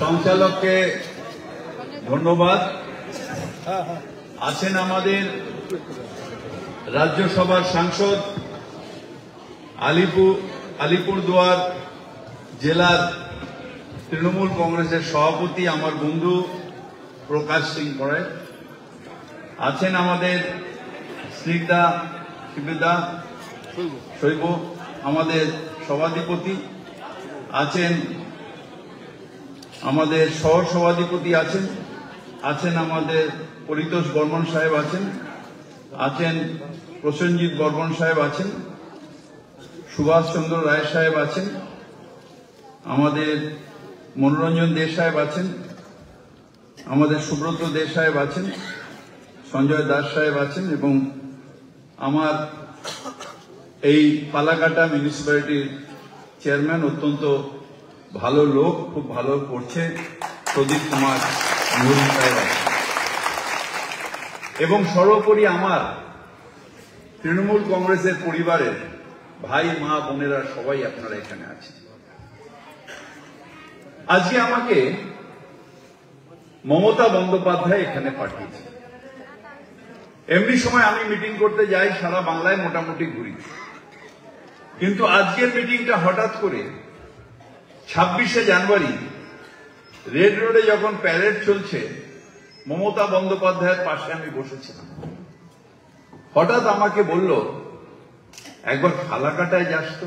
সঞ্চালককে ধন্যবাদ। আছেন আমাদের রাজ্যসভার সাংসদ, আলিপুরদুয়ার জেলার তৃণমূল কংগ্রেসের সভাপতি আমার বন্ধু প্রকাশ সিং পড়ে। আছেন আমাদের স্নিগ্ধা শৈব আমাদের সভাধিপতি, আছেন আমাদের সহ সভাধিপতি, আছেন আমাদের পরিতোষ বর্মন সাহেব, আছেন প্রসেনজিৎ বর্মন সাহেব, সুভাষ চন্দ্র রায় সাহেব, আমাদের মনোরঞ্জন দে সাহেব, আমাদের সুব্রত দে সাহেব, সঞ্জয় দাস সাহেব, এবং আমার এই পালাকাটা মিউনিসিপ্যালিটির চেয়ারম্যান, অত্যন্ত ভালো লোক, খুব ভালো করছে, প্রদীপ কুমার মুহুরী সাহেব, এবং সর্বোপরি আমার তৃণমূল কংগ্রেসের পরিবারের ভাই মা বোনেরা সবাই আপনারা এখানে আছেন। আজকে আমাকে মমতা বন্দ্যোপাধ্যায় এখানে পাঠিয়েছে। এমনি সময় আমি মিটিং করতে যাই, সারা বাংলায় মোটামুটি ঘুরি, কিন্তু আজকের মিটিংটা হঠাৎ করে 26শে জানুয়ারি রেড রোডে যখন প্যারেড চলছে, মমতা বন্দ্যোপাধ্যায়ের পাশে আমি বসেছিলাম। হঠাৎ আমাকে বলল, একবার ফালাকাটায় যাস তো।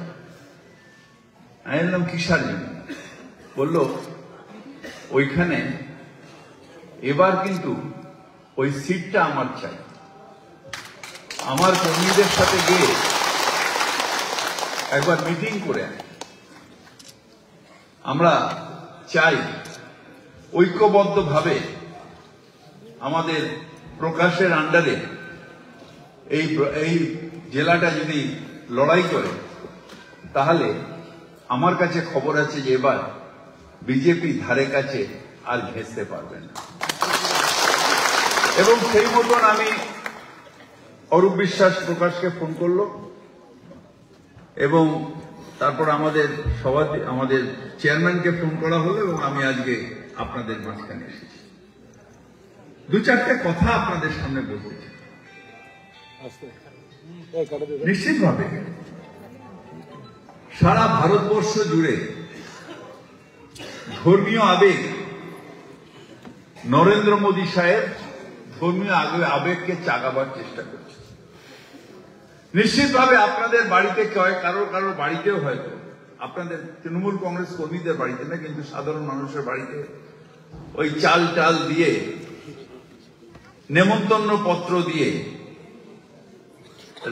আমি বললাম কিসার জন্য? বলল, ওইখানে এবার কিন্তু ওই সিটটা আমার চাই, আমার কর্মীদের সাথে গিয়ে একবার মিটিং করে আমরা চাই ঐক্যবদ্ধভাবে আমাদের প্রকাশের আন্ডারে এই জেলাটা যদি লড়াই করে, তাহলে আমার কাছে খবর আছে যে এবার বিজেপি ধারে কাছে আর ঘেঁষতে পারবে না। এবং সেই মতন আমি অরূপ বিশ্বাস প্রকাশকে ফোন করলো, এবং তারপর আমাদের চেয়ারম্যানকে ফোন করা হলো, এবং আমি আজকে আপনাদের মাঝখানে এসেছি। দু চারটে কথা আপনাদের সামনে বলতে চাই। নিশ্চিতভাবে সারা ভারতবর্ষ জুড়ে ধর্মীয় আবেগ, নরেন্দ্র মোদী সাহেব ধর্মীয় আবেগকে চাগাবার চেষ্টা করছে। নিশ্চিতভাবে আপনাদের বাড়িতে কারোর বাড়িতেও হয়তো, আপনাদের তৃণমূল কংগ্রেস কর্মীদের বাড়িতে না, কিন্তু সাধারণ মানুষের বাড়িতে ওই চাল টাল দিয়ে, নেমন্তন্ন পত্র দিয়ে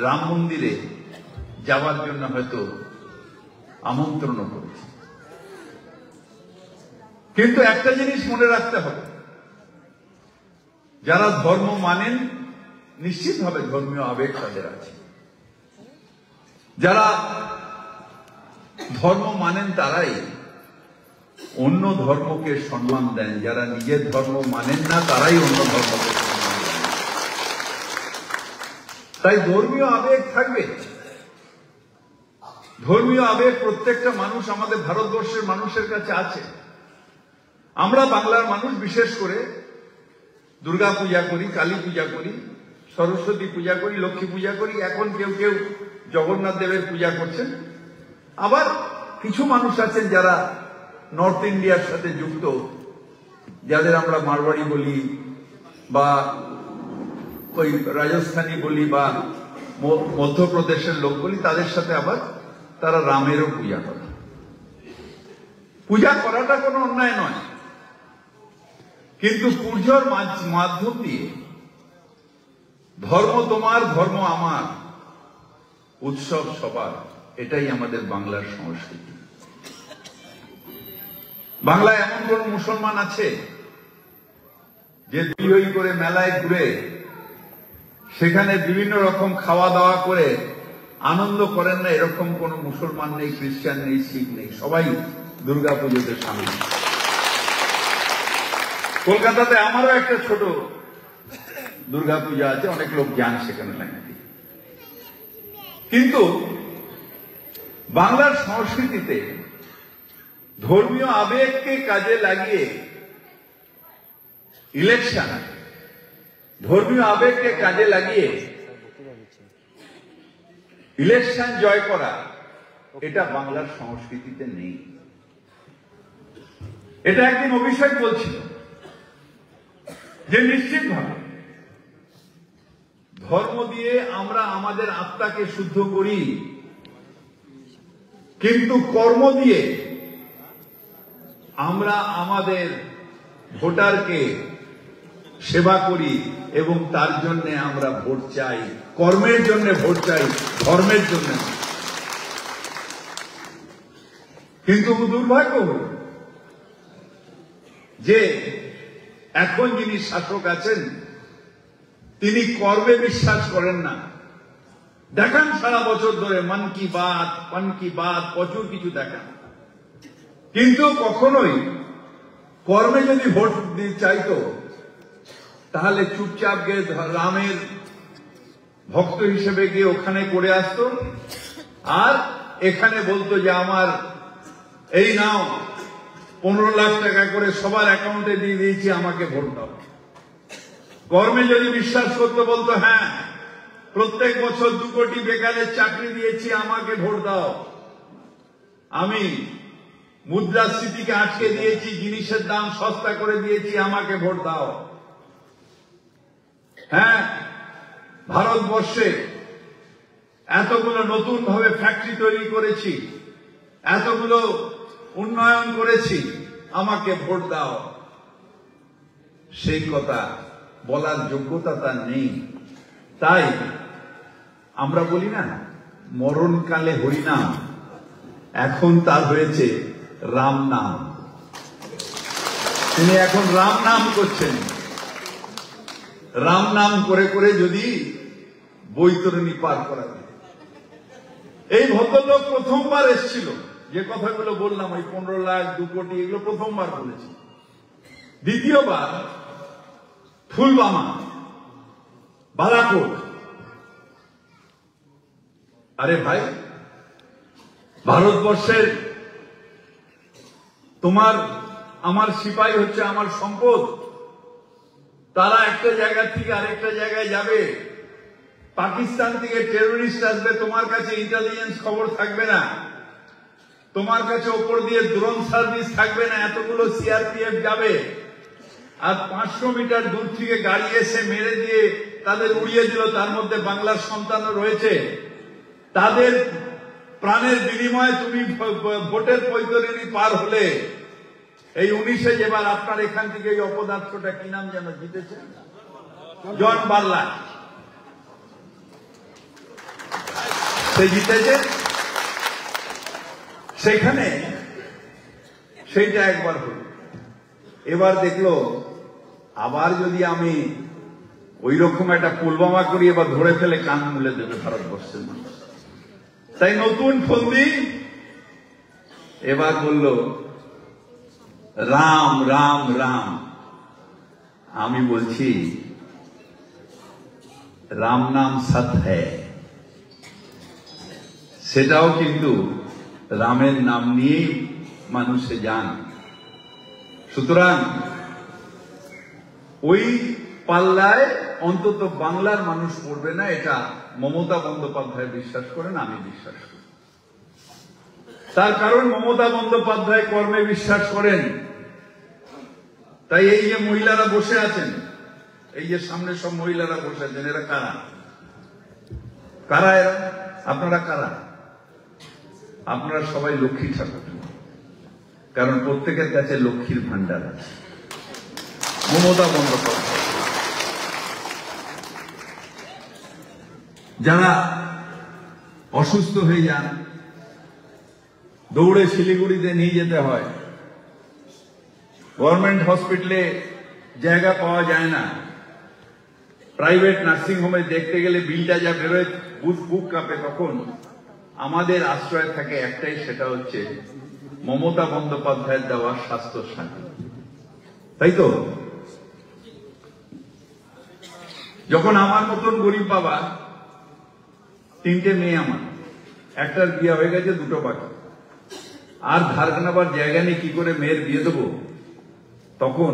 রাম মন্দিরে যাওয়ার জন্য হয়তো আমন্ত্রণ করেছে। কিন্তু একটা জিনিস মনে রাখতে হবে, যারা ধর্ম মানেন, নিশ্চিতভাবে ধর্মীয় আবেগ তাদের আছে। যারা ধর্ম মানেন তারাই অন্য ধর্মকে সম্মান দেন, যারা নিজের ধর্ম মানেন না তারাই অন্য ধর্মকে সম্মান দেন। তাই ধর্মীয় আবেগ থাকবে। ধর্মীয় আবেগ প্রত্যেকটা মানুষ, আমাদের ভারতবর্ষের মানুষের কাছে আছে। আমরা বাংলার মানুষ বিশেষ করে দুর্গা পূজা করি, কালী পূজা করি, সরস্বতী পূজা করি, লক্ষ্মী পূজা করি, এখন কেউ কেউ জগন্নাথ দেবের পূজা করছেন। আবার কিছু মানুষ আছেন যারা নর্থ ইন্ডিয়ার সাথে যুক্ত, যাদের আমরা মারওয়াড়ি বলি বা ওই রাজস্থানী বলি বা মধ্যপ্রদেশের লোক বলি, তাদের সাথে আবার তারা রামেরও পূজা করে। পূজা করাটা কোনো অন্যায় নয়, কিন্তু পুজোর মাধ্যম দিয়ে ধর্ম তোমার, ধর্ম আমার, উৎসব সবার, এটাই আমাদের বাংলার সংস্কৃতি। বাংলায় এমন কোন মুসলমান আছে যে দুই করে মেলায় ঘুরে সেখানে বিভিন্ন রকম খাওয়া দাওয়া করে আনন্দ করেন না? এরকম কোন মুসলমান নেই, খ্রিস্টান নেই, শিখ নেই, সবাই দুর্গাপুজোতে সামিল। কলকাতাতে আমারও একটা ছোট দুর্গাপূজা আছে, অনেক লোক যান সেখানে লাগে। কিন্তু বাংলার সংস্কৃতিতে ধর্মীয় আবেগকে কাজে লাগিয়ে ইলেকশন, ধর্মীয় আবেগকে কাজে লাগিয়ে ইলেকশন জয় করা, এটা বাংলার সংস্কৃতিতে নেই। এটা একদিন অভিষেক বলছিল যে নিশ্চিতভাবে ধর্ম দিয়ে আমরা আমাদের আত্মাকে শুদ্ধ করি, কিন্তু কর্ম দিয়ে আমরা আমাদের ভোটারকে সেবা করি এবং তার জন্য আমরা ভোট চাই। কর্মের জন্য ভোট চাই, ধর্মের জন্য। কিন্তু দুর্ভাগ্য হল যে এখন যিনি শাসক আছেন তিনি কর্মে বিশ্বাস করেন না। দেখান সারা বছর ধরে মন কি বাত প্রচুর কিছু দেখান, কিন্তু কখনোই কর্মে যদি ভোট চাইতো তাহলে চুপচাপ গিয়ে রামের ভক্ত হিসেবে গিয়ে ওখানে করে আসতো আর এখানে বলতো যে আমার এই নাও 15 লাখ টাকা করে সবার অ্যাকাউন্টে দিয়ে দিয়েছি, আমাকে ভোট দাও। কর্মে যদি বিশ্বাস করতে বলতো হ্যাঁ প্রত্যেক বছর 2 কোটি বেকারের চাকরি দিয়েছি, আমাকে ভোট দাও। আমি মুদ্রাস্ফীতিকে আটকে দিয়েছি, জিনিসের দাম সস্তা করে দিয়েছি, আমাকে ভোট দাও। হ্যাঁ, ভারতবর্ষে এতগুলো নতুন ভাবে ফ্যাক্টরি তৈরি করেছি, এতগুলো উন্নয়ন করেছি, আমাকে ভোট দাও। সেই কথা বলার যোগ্যতা তার নেই। তাই আমরা বলি না মরণকালে হরিনাম, এখন তার হয়েছে রাম নাম। তিনি এখন রাম নাম করছেন। রাম নাম করে করে যদি বৈতরণী পার করা যায়। এই ভদ্রলোক প্রথমবার এসেছিল, যে কথাগুলো বললাম ওই 15 লাখ 2 কোটি এগুলো প্রথমবার বলেছি। দ্বিতীয়বার ফুলবামা, বালাকোট। আরে ভাই, ভারতবর্ষের তোমার আমার সিপাহী হচ্ছে আমার সম্পদ। তারা একটা জায়গা থেকে আরেকটা জায়গায় যাবে, পাকিস্তান থেকে টেরোরিস্ট আসবে, তোমার কাছে ইন্টেলিজেন্স খবর থাকবে না, তোমার কাছে ওপর দিয়ে ড্রোন সার্ভিস থাকবে না, এতগুলো সিআরপিএফ যাবে আর 500 মিটার দূর থেকে গাড়ি এসে মেরে দিয়ে তাদের উড়িয়ে দিল। তার মধ্যে বাংলার সন্তানও রয়েছে। তাদের প্রাণের বিনিময়ে তুমি ভোটের বৈতরণী পার হলে। এই 19-এ যেবার আপনার এখান থেকে এই অপদার্থটা কি নাম যেন জিতেছে, জন বার্লা, সে জিতেছে। সেখানে সেইটা একবার হল। এবার দেখলো আবার যদি আমি ওই রকম একটা পুলবামা করি, এবার ধরে ফেলে কান মুলে দেবে ভারতবর্ষের মানুষ। তাই নতুন ফন্দি এবার বলল রাম রাম রাম। আমি বলছি রাম নাম সৎ হ্যায়, সেটাও কিন্তু রামের নাম নিয়ে মানুষে যান। সুতরাং ওই পাল্লায় অন্তত বাংলার মানুষ পড়বে না, এটা মমতা বন্দ্যোপাধ্যায় বিশ্বাস করেন, আমি বিশ্বাস করি। তার কারণ মমতা বন্দ্যোপাধ্যায় কর্মে বিশ্বাস করেন। তাই এই যে মহিলারা বসে আছেন, এই যে সামনে সব মহিলারা বসে আছেন, এরা কারা? কারা এরা? আপনারা কারা? আপনারা সবাই লক্ষ্মী ঠাকুর, কারণ প্রত্যেকের কাছে লক্ষ্মীর ভান্ডার আছে। মমতা বন্দ্যোপাধ্যায় যারা অসুস্থ হয়ে যান, দৌড়ে শিলিগুড়িতে নিয়ে যেতে হয়, গভর্নমেন্ট হসপিটালে জায়গা পাওয়া যায় না, প্রাইভেট নার্সিং হোমে দেখতে গেলে বিলটা যা বেরোয় বুক কাঁপে, তখন আমাদের আশ্রয় থাকে একটাই, সেটা হচ্ছে মমতা বন্দ্যোপাধ্যায়ের দেওয়া স্বাস্থ্য সাথী। তাই তো? যখন আমার মতন গরিব বাবা, 3টে মেয়ে, আমার একটার বিয়ে হয়ে গেছে, 2টো বাকি, আর ধার নেবার জায়গা নেই, কি করে মেয়ের বিয়ে দেবো, তখন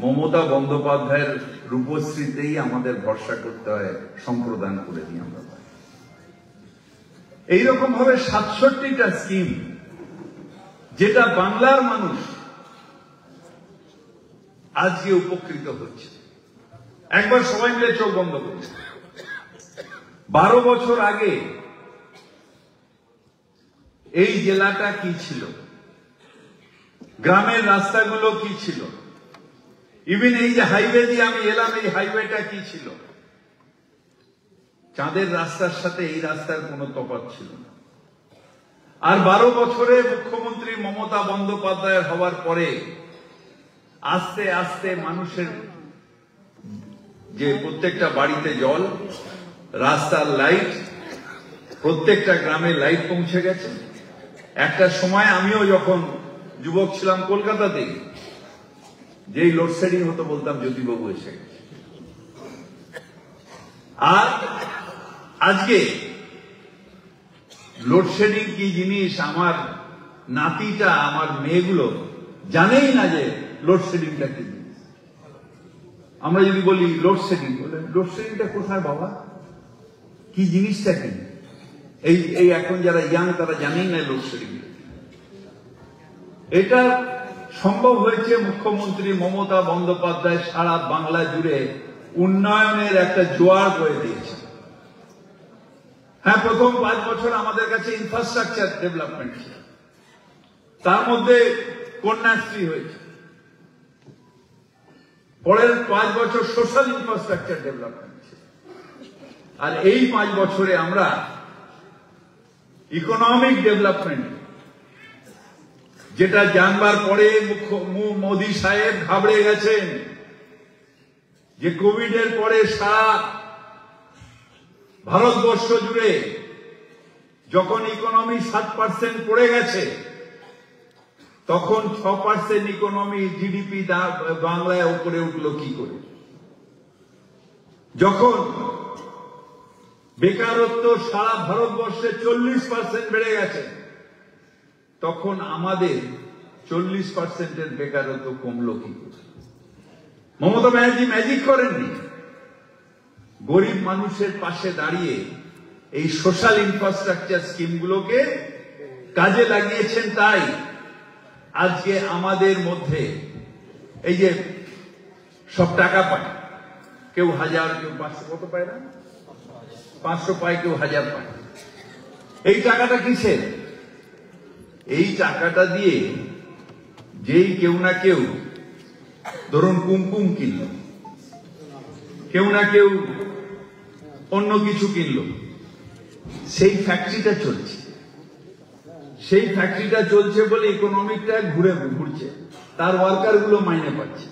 মমতা বন্দ্যোপাধ্যায়ের রূপশ্রীতেই আমাদের ভরসা করতে হয়, সম্প্রদান করে দিই আমরা। এইরকম ভাবে 67টা স্কিম, যেটা বাংলার মানুষ আজকে উপকৃত হচ্ছে। একবার সবাই মিলে চোখ বন্ধ করছে। 12 বছর আগে এই জেলাটা কি ছিল, গ্রামের রাস্তাগুলো কি ছিল, ইভেন এই যে হাইওয়ে দিয়ে আমি এলাম, এই হাইওয়েটা কি ছিল, চাঁদের রাস্তার সাথে এই রাস্তার কোনো তফাৎ ছিল না। আর 12 বছরে মুখ্যমন্ত্রী মমতা বন্দ্যোপাধ্যায় হওয়ার পরে আস্তে আস্তে মানুষের যে প্রত্যেকটা বাড়িতে জল, রাস্তার লাইট, প্রত্যেকটা গ্রামে লাইট পৌঁছে গেছে। একটা সময় আমিও যখন যুবক ছিলাম কলকাতাতে, যেই লোডশেডিং হতো বলতাম জ্যোতিবাবু এসে গেছে। আর আজকে লোডশেডিং কি জিনিস আমার নাতিটা, আমার মেয়েগুলো জানেই না যে লোডশেডিংটা কি জিনিস। আমরা যদি বলি লোডশেডিং, বলে লোডশেডিংটা কোথায় বাবা, কি জিনিসটা কি, এই এখন যারা ইয়াং তারা জানেই না লোডশেডিং। এটা সম্ভব হয়েছে মুখ্যমন্ত্রী মমতা বন্দ্যোপাধ্যায় সারা বাংলা জুড়ে উন্নয়নের একটা জোয়ার বয়ে দিয়েছে। হ্যাঁ, প্রথম 5 বছর আমাদের কাছে ইনফ্রাস্ট্রাকচার ডেভেলপমেন্ট ছিল, তার মধ্যে কন্যাশ্রী হয়েছে। পরের 5 বছর সোশ্যাল ইনফ্রাস্ট্রাকচার ডেভেলপমেন্ট ছিল। আর এই 5 বছরে আমরা ইকোনমিক ডেভেলপমেন্ট, যেটা জানবার পরে মোদী সাহেব ঘাবড়ে গেছেন যে কোভিড এর পরে সারা ভারতবর্ষ জুড়ে যখন ইকোনমি 7% পড়ে গেছে, তখন 6% ইকোনমি জিডিপি বাংলায় উপরে উঠলো কি করে। যখন বেকারত্ব সারা ভারতবর্ষে 40% বেড়ে গেছে, তখন আমাদের 40%-এর বেকারত্ব কমলো কি করে। মমতা ব্যানার্জি ম্যাজিক করেননি, গরিব মানুষের পাশে দাঁড়িয়ে এই সোশ্যাল ইনফ্রাস্ট্রাকচার স্কিমগুলোকে কাজে লাগিয়েছেন। তাই আজকে আমাদের মধ্যে এই যে সব টাকা পায়, কেউ 1000, কেউ 500, কত পায় না, 500 পায়, কেউ 1000 পায়। এই টাকাটা কিসের? এই টাকাটা দিয়ে যেই কেউ না কেউ ধরুন কুমকুম কিনল, কেউ না কেউ অন্য কিছু কিনল, সেই ফ্যাক্টরিটা চলছে। সেই ফ্যাক্টরিটা চলছে বলে ইকোনমিকটা ঘুরছে, তার ওয়ার্কার গুলো মাইনে পাচ্ছে।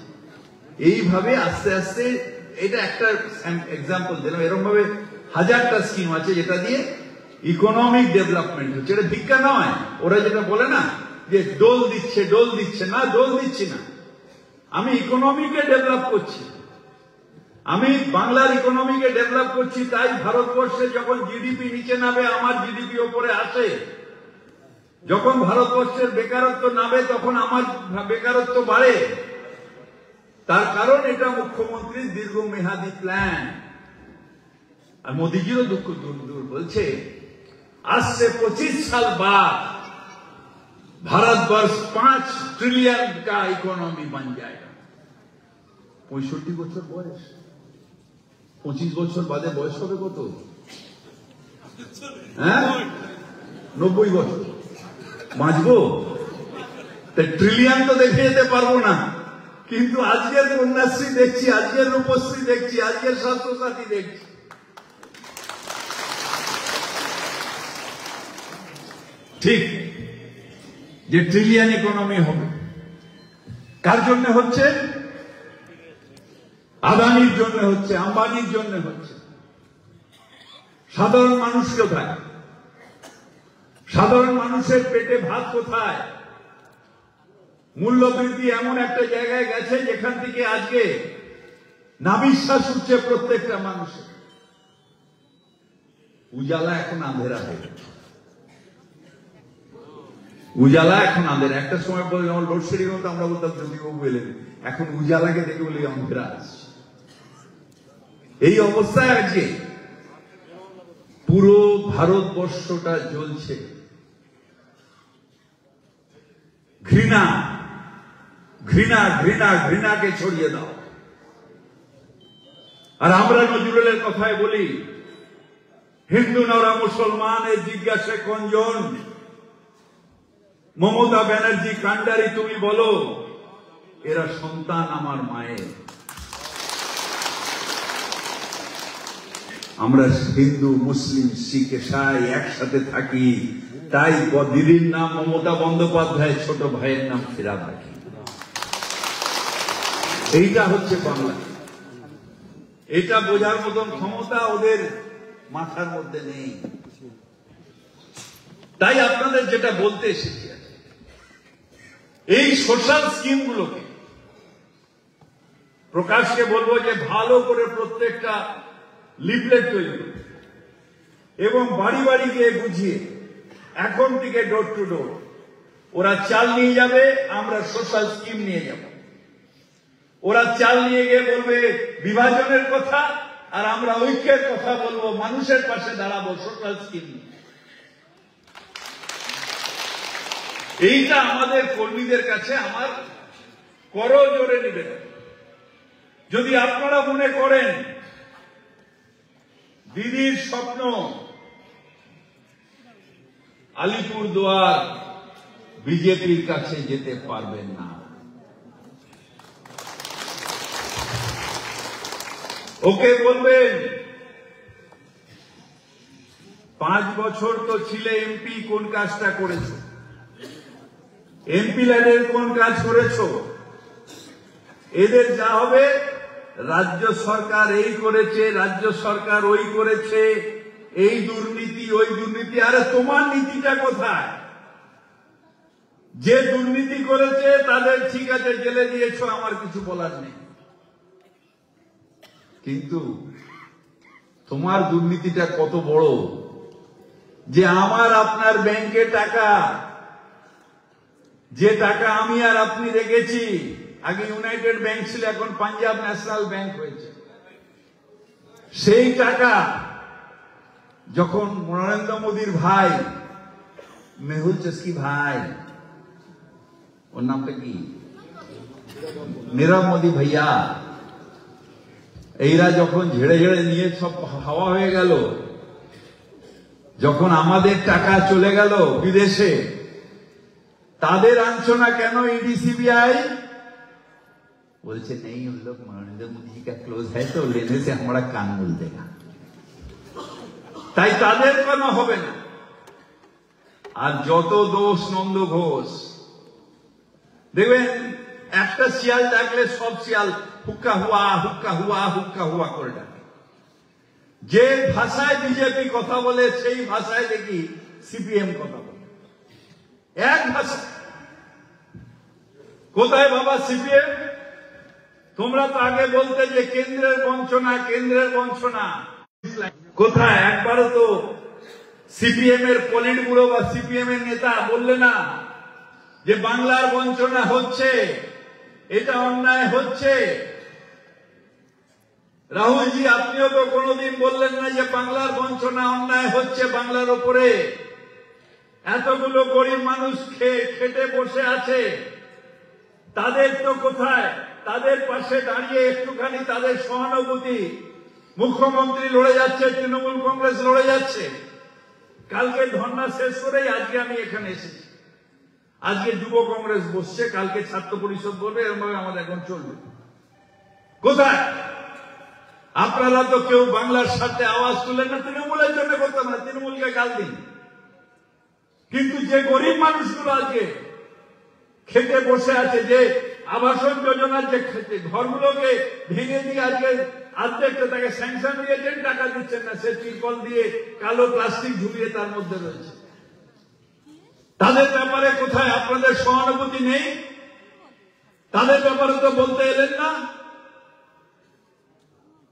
এইভাবে আস্তে আস্তে, এটা একটা এক্সাম্পল দিলাম, এরকম ভাবে 1000টা স্কিম আছে যেটা দিয়ে ইকোনমিক ডেভেলপমেন্ট হচ্ছে। এটা ভিক্ষা নয়। ওরা যেটা বলে না যে ডোল দিচ্ছে, না, ডোল দিচ্ছি না, আমি ইকোনমিকে ডেভেলপ করছি, আমি বাংলার ইকোনমিকে ডেভেলপ করছি। তাই ভারতবর্ষে যখন জিডিপি নিচে নামে, আমার জিডিপি ওপরে আসে। যখন ভারতবর্ষের বেকারত্ব নামে, তখন আমার বেকারত্ব বাড়ে। তার কারণ এটা মুখ্যমন্ত্রীর দীর্ঘমেয়াদী প্ল্যান। আর মোদীজিরও দুঃখ দূর বলছে, आज से 25 साल बाद भारतवर्ष 5 ट्रिलियन का इकोनॉमी बन जाएगा। 65 বছর বয়স, 25 বছর বাদে বয়স হবে কত? হ্যাঁ, 90 বছর বাঁচবো। ট্রিলিয়ন তো দেখে যেতে পারবো না, কিন্তু আজকের কন্যাশ্রী দেখছি, আজকের রূপশ্রী দেখছি, আজকের স্বাস্থ্যসাথী দেখছি। ঠিক যে ট্রিলিয়ন ইকোনমি হবে, কার জন্য হচ্ছে? আদানির জন্য হচ্ছে, আম্বানির জন্য হচ্ছে। সাধারণ মানুষ কোথায়? সাধারণ মানুষের পেটে ভাত কোথায়? মূল্যবৃদ্ধি এমন একটা জায়গায় গেছে যেখান থেকে আজকে নাবিশ্বাস উঠছে প্রত্যেকটা মানুষের। উজালা এখন আঁধেরা হয়ে গেছে। উজালা এখন আমাদের একটা সময় বলে যেমন লোডশেডিং হতো আমরা বলতাম জ্যোতিবাবু এলেন, এখন উজালাকে দেখে বলি অন্ধেরা আসছে। এই অবস্থায় আজকে পুরো ভারতবর্ষটা জ্বলছে ঘৃণা, ঘৃণা, ঘৃণা, ঘৃণাকে ছড়িয়ে দাও। আর আমরা নজরুলের কথায় বলি, হিন্দু নরা মুসলমান এ জিজ্ঞাসে কোনজন, মমতা ব্যানার্জি কান্ডারি তুমি বলো, এরা সন্তান আমার মায়ের। আমরা হিন্দু মুসলিম শিখ ইসাই একসাথে থাকি, তাই দিদির নাম মমতা বন্দ্যোপাধ্যায়, ছোট ভাইয়ের নাম ফিরাদ রাখি। এইটা হচ্ছে বাংলা। এটা বোঝার মতন ক্ষমতা ওদের মাথার মধ্যে নেই। তাই আপনাদের যেটা বলতে এসেছি, এই সোশ্যাল স্কিম গুলোকে প্রকাশকে বলবো যে ভালো করে প্রত্যেকটা লিফলেট তৈরি করবে এবং বাড়ি বাড়ি গিয়ে বুঝিয়ে, এখন থেকে ডোর টু ডোর ওরা চাল নিয়ে যাবে, আমরা সোশ্যাল স্কিম নিয়ে যাব। ওরা চাল নিয়ে গিয়ে বলবে বিভাজনের কথা, আর আমরা ঐক্যের কথা বলবো, মানুষের পাশে দাঁড়াবো সোশ্যাল স্কিম নিয়ে। এইটা আমাদের কর্মীদের কাছে আমার করজোড়ে নিবেদন। যদি আপনারা মনে করেন দিদির স্বপ্ন আলিপুরদুয়ার বিজেপির কাছে যেতে পারবেন না, ওকে বলবেন 5 বছর তো ছিলে এমপি, কোন কাজটা করেছো? এমপি ল্যাডের কোন কাজ করেছো? এদের যা হবে, রাজ্য সরকার এই করেছে, রাজ্য সরকার ওই করেছে, এই দুর্নীতি ওই দুর্নীতি। আরে তোমার নীতিটা কোথায়? যে দুর্নীতি করেছে তাদের ঠিক আছে জেলে দিয়েছো, আমার কিছু বলার নেই, কিন্তু তোমার দুর্নীতিটা কত বড় যে আমার আপনার ব্যাংকে টাকা, যে টাকা আমি আর আপনি রেখেছি, আগে ইউনাইটেড ব্যাংক ছিল, এখন পাঞ্জাব ন্যাশনাল ব্যাংক হয়েছে, সেই টাকা যখন নরেন্দ্র মোদীর ভাই মেহুল চস্কি ভাই, ওর নামটা কি, নীরব মোদী ভাইয়া, এইরা যখন ঝেড়ে ঝেড়ে নিয়ে সব হাওয়া হয়ে গেল, যখন আমাদের টাকা চলে গেল বিদেশে, তাদের আনছো না কেন ইডি সিবিআই? বলছে নেই, উন লোগ নরেন্দ্র মোদী জি কা ক্লোজ হ্যায় তো লেনে সে আমরা কান মুল দেগা, তাই তাদের কেন হবে না? আর যত দোষ নন্দ ঘোষ, দেখবেন একটা শিয়াল ডাকলে সব শিয়াল হুক্কা হুয়া হুক্কা হুয়া হুক্কা হুয়া করে ডাকে। যে ভাষায় বিজেপি কথা বলে সেই ভাষায় দেখি সিপিএম কথা বলে, এক ভাষা। কোথায় বাবা সিপিএম? তোমরা তো আগে বলতে যে কেন্দ্রের বঞ্চনা, কেন্দ্রের বঞ্চনা, কোথায়? একবারও তো সিপিএম এর পলিট ব্যুরো বা সিপিএম এর নেতা বললে না যে বাংলার বঞ্চনা হচ্ছে, এটা অন্যায় হচ্ছে। রাহুলজি, আপনিও তো কোনোদিন বললেন না যে বাংলার বঞ্চনা অন্যায় হচ্ছে বাংলার ওপরে। এতগুলো গরিব মানুষ খেটে বসে আছে, তাদের তো কোথায়? তাদের পাশে দাঁড়িয়ে একটুখানি তাদের সহানুভূতি। মুখ্যমন্ত্রী লড়ে যাচ্ছে, তৃণমূল কংগ্রেস লড়ে যাচ্ছে। কালকে ধর্ণা শেষ করেই আজকে আমি এখানে এসেছি। আজকে যুব কংগ্রেস বসছে, কালকে ছাত্র পরিষদ বলবে, এরকম ভাবে আমাদের এখন চলবে। কোথায়? আপনারা তো কেউ বাংলার সাথে আওয়াজ তুলেন না। তৃণমূলের জন্য করতাম না, তৃণমূলকে গাল দিন, কিন্তু যে গরিব মানুষগুলো আজকে খেতে বসে আছে, যে আবাসন যোজনার যে ঘরগুলোকে ভেঙে দিয়ে আজকে অর্ধেকটা তাকে স্যাংশন দিয়েছেন, টাকা দিচ্ছেন না, সে তিরপল দিয়ে কালো প্লাস্টিক ঝুলিয়ে তার মধ্যে রয়েছে, তাদের ব্যাপারে কোথায় আপনাদের সহানুভূতি নেই? তাদের ব্যাপারে তো বলতে এলেন না।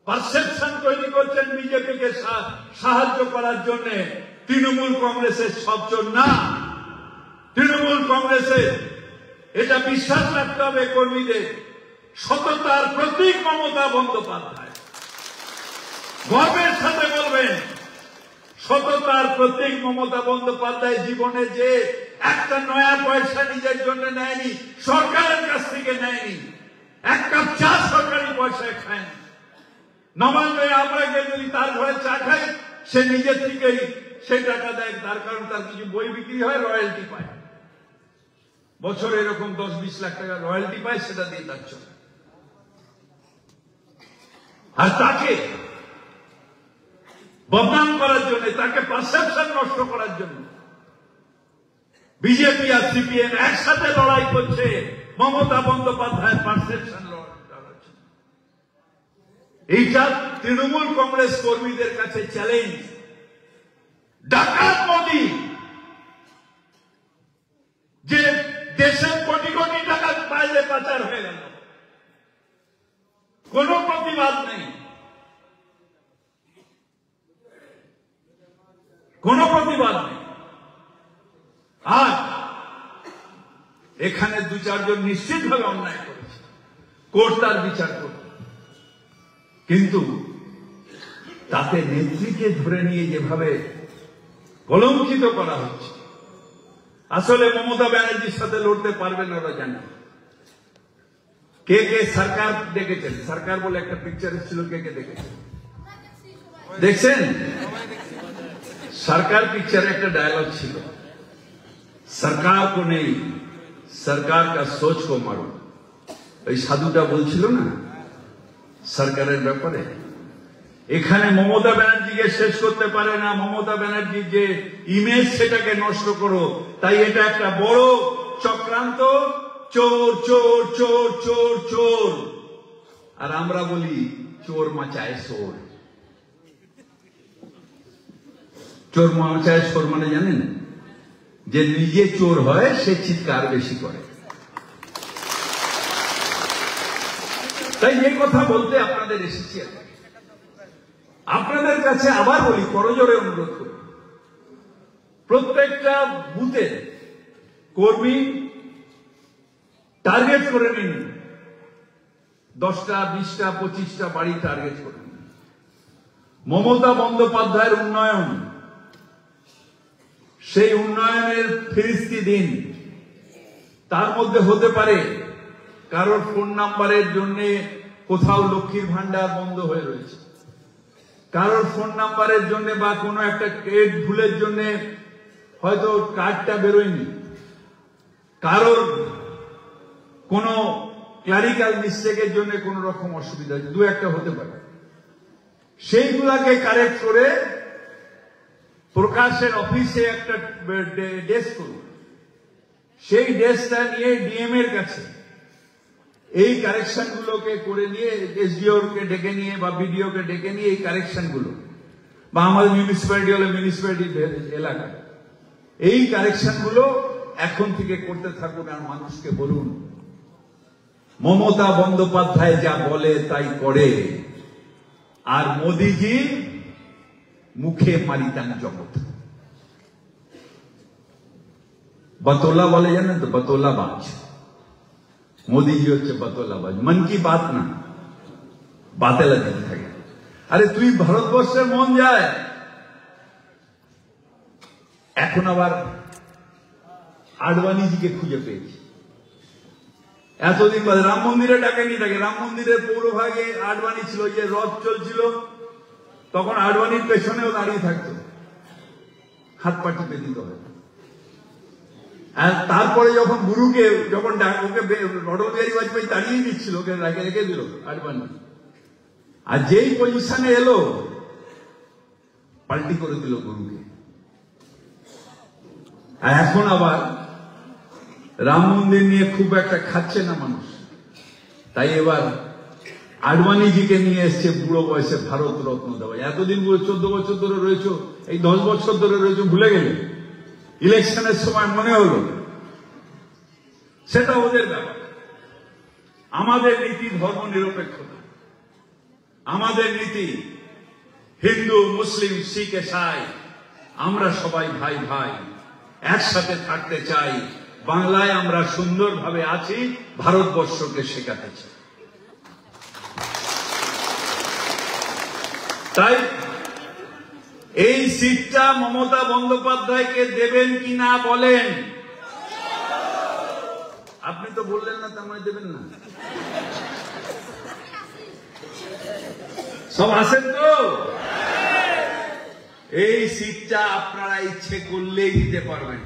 পারসেপশন তৈরি করছেন বিজেপিকে সাহায্য করার জন্য, তৃণমূল কংগ্রেসের সব চোর না। তৃণমূল কংগ্রেসের এটা বিশ্বাস রাখতে হবে কর্মীদের, সততার প্রতীক মমতা বন্দ্যোপাধ্যায়। গর্বের সাথে বলবেন, সততার প্রতীক মমতা বন্দ্যোপাধ্যায় জীবনে যে একটা নয়া পয়সা নিজের জন্য নেয়নি, সরকারের কাছ থেকে নেয়নি, এক কাপ চা সরকারি পয়সায় খায়নি। নবান্নে আমরা গিয়ে যদি তার ঘরে চা খাই, সে নিজের থেকেই সেই টাকা দেয়, তার কারণ তার কিছু বই বিক্রি হয়, রয়্যালটি পায়, বছরে এরকম 10-20 লাখ টাকা রয়্যালটি পায়, সেটা দিয়ে তার চলে। আর তাকে বদনাম করার জন্য, তাকে পারসেপশন নষ্ট করার জন্য বিজেপি আর সিপিএম একসাথে লড়াই করছে মমতা বন্দ্যোপাধ্যায়ের পারসেপশন লড়ার জন্য। এইটা তৃণমূল কংগ্রেস কর্মীদের কাছে চ্যালেঞ্জ। ডাকাত মোদি যে দেশের কোটি কোটি টাকা বাইরে পাচার হয়ে গেল, কোন প্রতিবাদ নেই, কোন প্রতিবাদ নেই। আর এখানে 2-4 জন নিশ্চিতভাবে অন্যায় করেছে, কোর্ট তার বিচার করবে, কিন্তু তাতে নেত্রীকে ধরে নিয়ে যেভাবে কলঙ্কিত করা হচ্ছে, আসলে মমতা ব্যানার্জির সাথে লড়তে পারবেন ওরা জানে। কে কে সরকার দেখেছেন? সরকার বলে একটা পিকচার ছিল, কে কে দেখেছেন? দেখছেন? সরকার পিকচারে একটা ডায়লগ ছিল, সরকার কো নেই, সরকার কা সোচ কো মারো। ওই সাধুটা বলছিল না সরকারের ব্যাপারে। এখানে মমতা ব্যানার্জিকে শেষ করতে পারে না, মমতা ব্যানার্জির যে ইমেজ সেটাকে নষ্ট করো। তাই এটা একটা বড় চক্রান্ত, চোর চোর চোর চোর চোর। আর আমরা বলি চোর মাচায় শোর। চোর মাচায় শোর মানে জানেন? যে নিজে চোর হয় সে চিৎকার বেশি করে। তাই এই কথা বলতে আপনাদের এসেছি। আপনাদের কাছে আবার বলি, করজোরে অনুরোধ করি, প্রত্যেকটা বুথে কর্মী টার্গেট করে নিন, 10টা 20টা 25টা বাড়ি টার্গেট করে নিন। মমতা বন্দ্যোপাধ্যায়ের উন্নয়ন, সেই উন্নয়নের ফিরিস্তি দিন। তার মধ্যে হতে পারে কারোর ফোন নাম্বারের জন্য কোথাও লক্ষ্মীর ভান্ডার বন্ধ হয়ে রয়েছে, কারোর ফোন নাম্বারের জন্য বা কোনো একটা ক্রেডিট ভুলের জন্য হয়তো কার্ডটা বেরোয়নি, কারোর কোনো ক্লারিক্যাল মিস্টেকের জন্য কোন রকম অসুবিধা, 2-1টা হতে পারে। সেইগুলাকে কারেক্ট করে প্রকাশের অফিসে একটা ডেস্ক করুন, সেই ডেস্কটা নিয়ে ডিএম এর কাছে এই কারেকশন গুলোকে করে নিয়ে, এসডিও কে ডেকে নিয়ে বা বিডিও কে ডেকে নিয়ে এই কারেকশন গুলো, বা আমাদের মিউনিসিপ্যালিটি হলে মিউনিসিপ্যালিটি এলাকায় এই কারেকশন গুলো এখন থেকে করতে থাকুন। আর মানুষকে বলুন, মমতা বন্দ্যোপাধ্যায় যা বলে তাই করে, আর মোদিজি মুখে মারিতাম জগৎ। বতোলা বলে জানেন তো? বতোলাবাজ মোদিজি হচ্ছে, বতোলাবাজ। মন কি বাত না, বাতেলা দিতে থাকে। আরে তুই ভারতবর্ষের মন যায়। এখন আবার আডবাণীজিকে খুঁজে পেয়েছি, এতদিন বাদে। রাম মন্দিরে ডাকেনি তাকে, রাম মন্দিরের পৌরভাগে আডবাণী ছিল, যে রথ চলছিল তখন আডবাণীর পেছনেও দাঁড়িয়ে থাকতো, হাত পা টিপে দিত হয়। আর তারপরে যখন গুরুকে যখন ওকে অটল বিহারী বাজপেয়ী তাড়িয়ে দিচ্ছিল, ওকে রেখে দিল আডবাণী, আর যেই পজিশনে এলো পাল্টি করে দিল গুরুকে। আর এখন আবার রাম মন্দির নিয়ে খুব একটা খাচ্ছে না মানুষ, তাই এবার আডবাণীজিকে নিয়ে এসছে বুড়ো বয়সে ভারত রত্ন দেওয়া। এতদিন 14 বছর ধরে রয়েছে, এই 10 বছর ধরে রয়েছে, ভুলে গেলে ইলেকশনের সময় মনে হলো, সেটা ওদের ব্যাপার। আমাদের নীতি ধর্ম নিরপেক্ষতা, আমাদের নীতি হিন্দু মুসলিম শিখ ইসাই আমরা সবাই ভাই ভাই, একসাথে থাকতে চাই, বাংলায় আমরা সুন্দরভাবে আছি, ভারতবর্ষকে শেখাতে চাই। তাই এই সিটটা মমতা বন্দ্যোপাধ্যায়কে দেবেন কিনা বলেন। আপনি তো বললেন না, তার মানে দেবেন না। সব আছেন তো? এই সিটটা আপনারা ইচ্ছে করলেই দিতে পারবেন।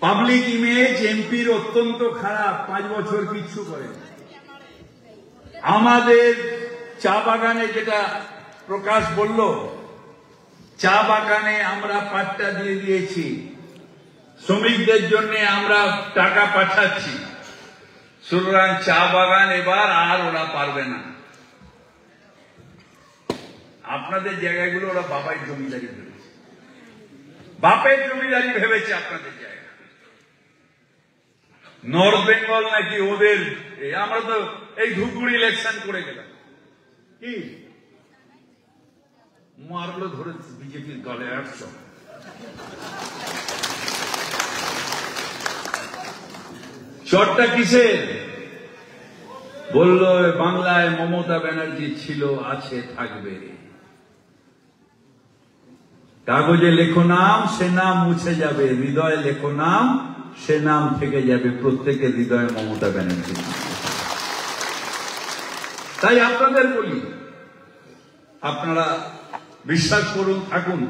পাবলিক ইমেজ এমপির অত্যন্ত খারাপ, 5 বছর কিচ্ছু করেন। আমাদের চা বাগানে যেটা প্রকাশ বলল, চা বাগানে আমরা পাট্টা দিয়ে দিয়েছি, শ্রমিকদের জন্য আমরা টাকা পাঠাচ্ছি, সুতরাং চা বাগান এবার আর ওরা পারবে না। আপনাদের জায়গাগুলো ওরা বাবাই জমিদারি ভেবেছে, বাপের জমিদারি ভেবেছে আপনাদের জায়গা। নর্থ বেঙ্গল নাকি ওদের, আমরা তো এই ধুপগুড়ি ইলেকশন করে গেলাম, কি মারলো ধরে বিজেপির দলে 800। চটটা কিসের? বলল বাংলায় মমতা ব্যানার্জি ছিল, আছে, থাকবে। কাগজে লেখো নাম, সে নাম মুছে যাবে, হৃদয়ে লেখো নাম, সে নাম থেকে যাবে প্রত্যেকের হৃদয়ে মমতা ব্যানার্জি। তাই আপনাদের বলি, আপনারা বিশ্বাস করুন, থাকুন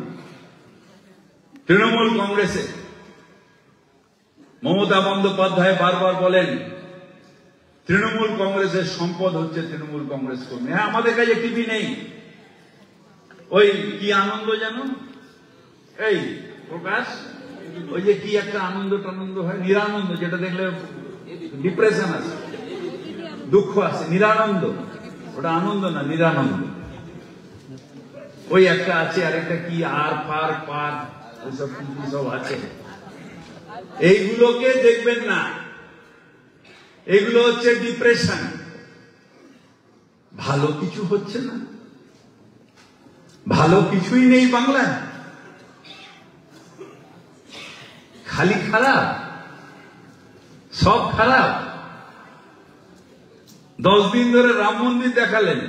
তৃণমূল কংগ্রেসে। মমতা বন্দ্যোপাধ্যায় বারবার বলেন তৃণমূল কংগ্রেসের সম্পদ হচ্ছে তৃণমূল কংগ্রেস কর্মী। হ্যাঁ, আমাদের কাছে টিভি নেই, ওই কি আনন্দ জানো, এই প্রকাশ, ওই যে কি একটা আনন্দ টানন্দ হয়, নিরানন্দ, যেটা দেখলে ডিপ্রেশন আছে, দুঃখ আছে, নিরানন্দ। ওটা আনন্দ না, নিরানন্দ। ওই একটা আছে, আর একটা কি আর পার পার, ওইসব কি সব আছে, এইগুলোকে দেখবেন না। এগুলো হচ্ছে ডিপ্রেশন। ভালো কিছু হচ্ছে না, ভালো কিছুই নেই বাংলায়, খালি খারাপ, সব খারাপ। 10 দিন ধরে রাম মন্দির দেখালেন,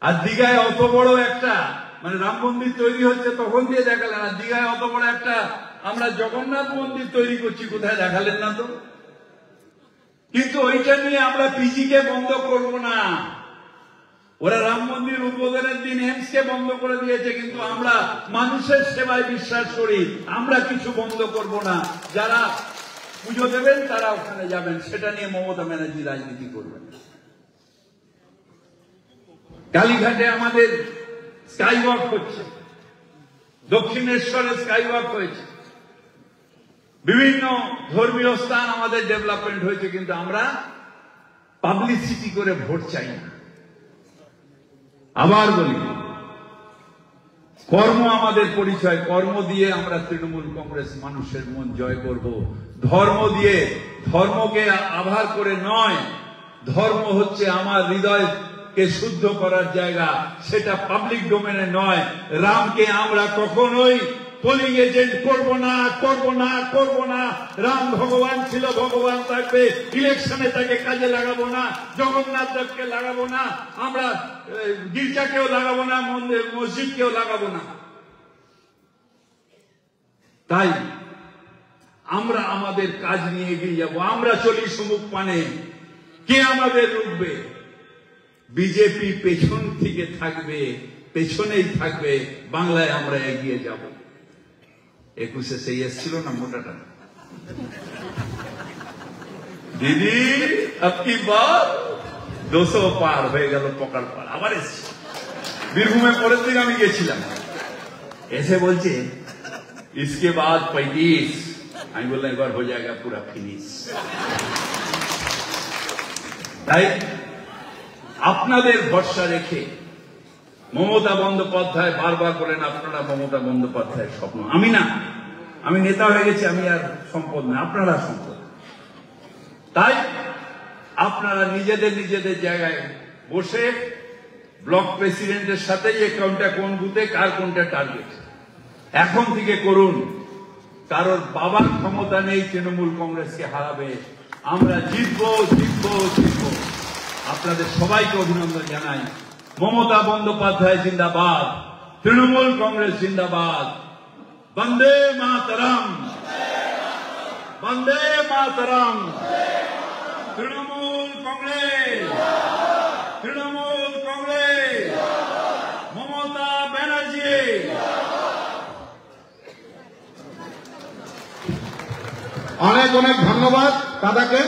আর দীঘায় অত বড় একটা, মানে রাম মন্দির তৈরি হচ্ছে তখন দিয়ে দেখালেন, আর দীঘায় অত বড় একটা আমরা জগন্নাথ মন্দির তৈরি করছি, কোথায় দেখালেন না তো। কিন্তু ওইটা নিয়ে আমরা পিজিকে বন্ধ করব না। ওরা রাম মন্দির উদ্বোধনের দিন এমসকে বন্ধ করে দিয়েছে, কিন্তু আমরা মানুষের সেবায় বিশ্বাস করি, আমরা কিছু বন্ধ করব না। যারা পুজো দেবেন তারা ওখানে যাবেন, সেটা নিয়ে মমতা ব্যানার্জি রাজনীতি করবেন। কালীঘাটে আমাদের স্কাইওয়াক হচ্ছে, দক্ষিণেশ্বরে স্কাইওয়াক হয়েছে, বিভিন্ন ধর্মীয় স্থান আমাদের ডেভেলপমেন্ট হয়েছে, কিন্তু আমরা পাবলিসিটি করে ভোট চাই না। আবার বলি, কর্ম আমাদের পরিচয়, কর্ম দিয়ে আমরা তৃণমূল কংগ্রেস মানুষের মন জয় করব। ধর্ম দিয়ে, ধর্মকে আভার করে নয়। ধর্ম হচ্ছে আমার হৃদয়কে শুদ্ধ করার জায়গা, সেটা পাবলিক ডোমেনে নয়। রামকে আমরা কখনোই পোলিং এজেন্ট করব না, করব না, করব না। রাম ভগবান ছিল, ভগবান থাকবে, ইলেকশনে তাকে কাজে লাগাবো না, জগন্নাথ দেবকে লাগাবো না, আমরা গির্জাকেও লাগাবো না, মসজিদকেও লাগাবো না। তাই আমরা আমাদের কাজ নিয়ে এগিয়ে যাব। আমরা চলি সুমুখ পানে, কে আমাদের রুখবে? বিজেপি পেছন থেকে থাকবে, পেছনেই থাকবে, বাংলায় আমরা এগিয়ে যাব। 21-এ সেই এসছিল না মোটাটা, দিদি আপনি বার 200 পার হয়ে গেল, পকার পার। আবার এসছি বীরভূমে, পরের দিন আমি গেছিলাম, এসে বলছে इसके बाद 35। আমি বললাম এবার হয়ে যায়গা পুরা ফিনিশ। তাই আপনাদের ভরসা রেখে মমতা বন্দ্যোপাধ্যায় বারবার বলেন আপনারা মমতা বন্দ্যোপাধ্যায়ের স্বপ্ন। আমি না, আমি নেতা হয়ে গেছি, আমি আর সম্পদ না, আপনারা সম্পদ। তাই আপনারা নিজেদের নিজেদের জায়গায় বসে ব্লক প্রেসিডেন্টের সাথে যে কোনটা কোন বুথে কার কোনটা টার্গেট এখন থেকে করুন। কারোর বাবার ক্ষমতা নেই তৃণমূল কংগ্রেসকে হারাবে। আমরা জিতবো জিতবো জিতবো। আপনাদের সবাইকে অভিনন্দন জানাই। মমতা বন্দ্যোপাধ্যায় জিন্দাবাদ, তৃণমূল কংগ্রেস জিন্দাবাদ। বন্দে মাতরম, বন্দে মাতরম। তৃণমূল কংগ্রেস, তৃণমূল কংগ্রেস, মমতা ব্যানার্জি। অনেক অনেক ধন্যবাদ দাদাকে।